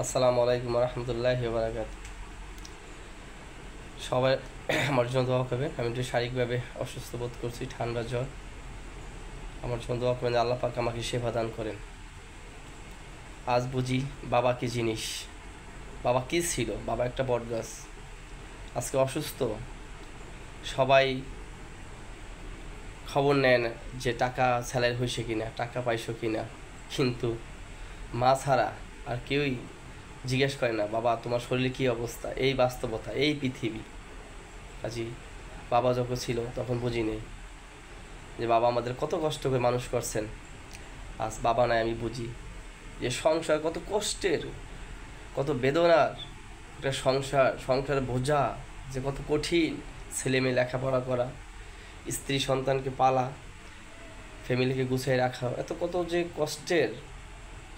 আসসালামু আলাইকুম রহমতুল্লাহি ওয়া বারাকাতুহু। সবাই আমার জন্য দোয়া করবেন। আমি একটু শারীরিকভাবে অসুস্থ বোধ করছি, ঠান্ডা জ্বর। আমার জন্য দোয়া করবেন, আল্লাহ পাক আমাকে সেবা দান করেন। আজ বুঝি বাবা কি জিনিস, বাবা কি ছিল। বাবা একটা বটগাছ, আজকে অসুস্থ। সবাই খবর নেন যে টাকা স্যালারি হয়েছে কিনা, টাকা পাইছো কিনা, কিন্তু মা ছাড়া আর কেউই জিজ্ঞেস করে না বাবা তোমার শরীরে কী অবস্থা। এই বাস্তবতা, এই পৃথিবী। কাজী বাবা যখন ছিল তখন বুঝিনি যে বাবা আমাদের কত কষ্ট করে মানুষ করছেন। আজ বাবা নাই, আমি বুঝি যে সংসার কত কষ্টের, কত বেদনার একটা সংসার বোঝা যে কত কঠিন। ছেলে মেয়ে লেখাপড়া করা, স্ত্রী সন্তানকে পালা, ফ্যামিলিকে গুছিয়ে রাখা, এত কত যে কষ্টের,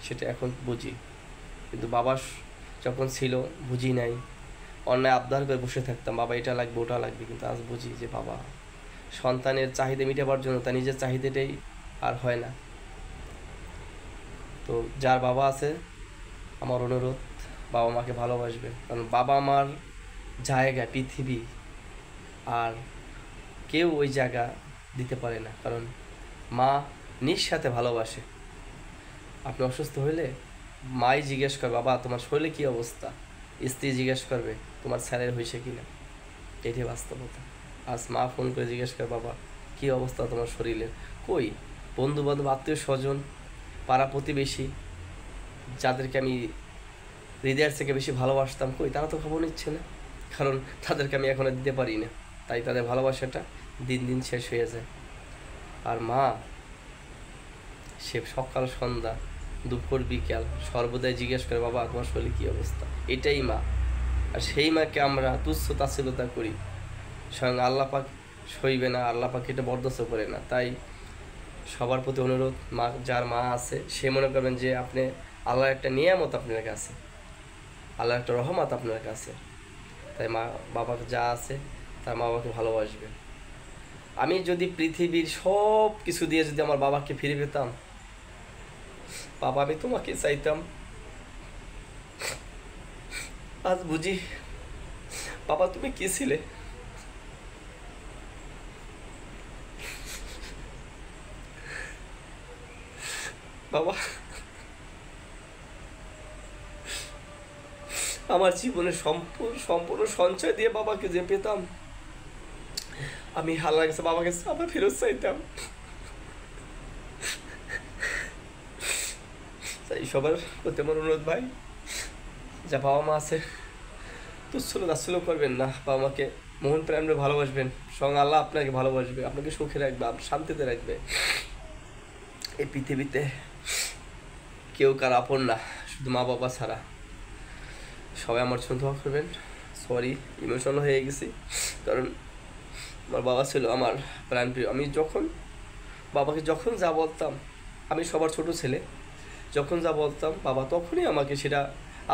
সেটা এখন বুঝি। কিন্তু বাবা যখন ছিল বুঝি নাই, অন্যায় আবদার করে বসে থাকতাম বাবা এটা লাগবে ওটা লাগবে। কিন্তু আজ বুঝি যে বাবা সন্তানের চাহিদা মেটাবার জন্য তার নিজের চাহিদাটাই আর হয় না। তো যার বাবা আছে, আমার অনুরোধ বাবা মাকে ভালোবাসবে, কারণ বাবা মার জায়গা পৃথিবী আর কেউ ওই জায়গা দিতে পারে না। কারণ মা নিঃস্বার্থে ভালোবাসে। আপনি অসুস্থ হইলে মাই জিজ্ঞেস করবে বাবা তোমার শরীরে কী অবস্থা, স্ত্রী জিজ্ঞেস করবে তোমার স্যালারি হয়েছে কি না। এটাই বাস্তবতা। আজ মা ফোন করে জিজ্ঞেস করে বাবা কী অবস্থা তোমার শরীরের। কই বন্ধু বান্ধব, আত্মীয় স্বজন, পাড়া প্রতিবেশী, যাদেরকে আমি হৃদয়ের থেকে বেশি ভালোবাসতাম, কই তারা তো খবর নিচ্ছে না। কারণ তাদেরকে আমি এখন দিতে পারি না, তাই তাদের ভালোবাসাটা দিন দিন শেষ হয়ে যায়। আর মা, সে সকাল সন্ধ্যা দুপুর বিকাল সর্বদাই জিজ্ঞেস করে বাবা তোমার শরীরে কী অবস্থা। এটাই মা। আর সেই মাকে আমরা তুচ্ছ তাচ্ছিল্যতা করি, স্বয়ং আল্লাহ পাক সইবে না, আল্লাহ পাক এটা বরদাস্ত করে না। তাই সবার প্রতি অনুরোধ, মা যার মা আছে সে মনে করবেন যে আপনি আল্লাহর একটা নিয়ামত আপনার কাছে, আল্লাহর একটা রহমত আপনার কাছে। তাই মা বাবাকে যা আছে তার মা বাবাকে ভালোবাসবে। আমি যদি পৃথিবীর সব কিছু দিয়ে যদি আমার বাবাকে ফিরে পেতাম, বাবা আমি তোমাকে চাইতাম। আজ বুঝি বাবা তুমি কি ছিলে। বাবা আমার জীবনে সম্পূর্ণ সঞ্চয় দিয়ে বাবাকে যে পেতাম, আমি আল্লাহর কাছে বাবাকে আবার ফেরত চাইতাম। তাই সবার প্রতি আমার অনুরোধ ভাই, যা বাবা মা আছে তুচ্ছল তাচ্ছল্য করবেন না, বাবা মাকে মন প্রাণে ভালোবাসবেন। সঙ্গে আল্লাহ আপনাকে ভালোবাসবে, আপনাকে সুখে রাখবে, শান্তিতে রাখবে। এই পৃথিবীতে কেউ কার আপন না, শুধু মা বাবা ছাড়া। সবাই আমার জন্য দোয়া করবেন। সরি, ইমোশনাল হয়ে গেছি, কারণ আমার বাবা ছিল আমার প্রাণপ্রিয়। আমি বাবাকে যখন যা বলতাম, আমি সবার ছোট ছেলে, যখন যা বলতাম বাবা তখনই আমাকে সেটা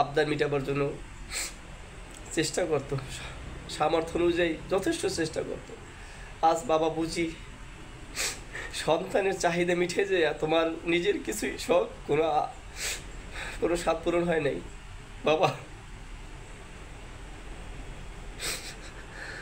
আবদার মেটাবার জন্য চেষ্টা করতো, সামর্থ্য অনুযায়ী যথেষ্ট চেষ্টা করতো। আজ বাবা বুঝি সন্তানের চাহিদা মিটে যে তোমার নিজের কিছুই শখ কোনো স্বাদ পূরণ হয় নাই। বাবা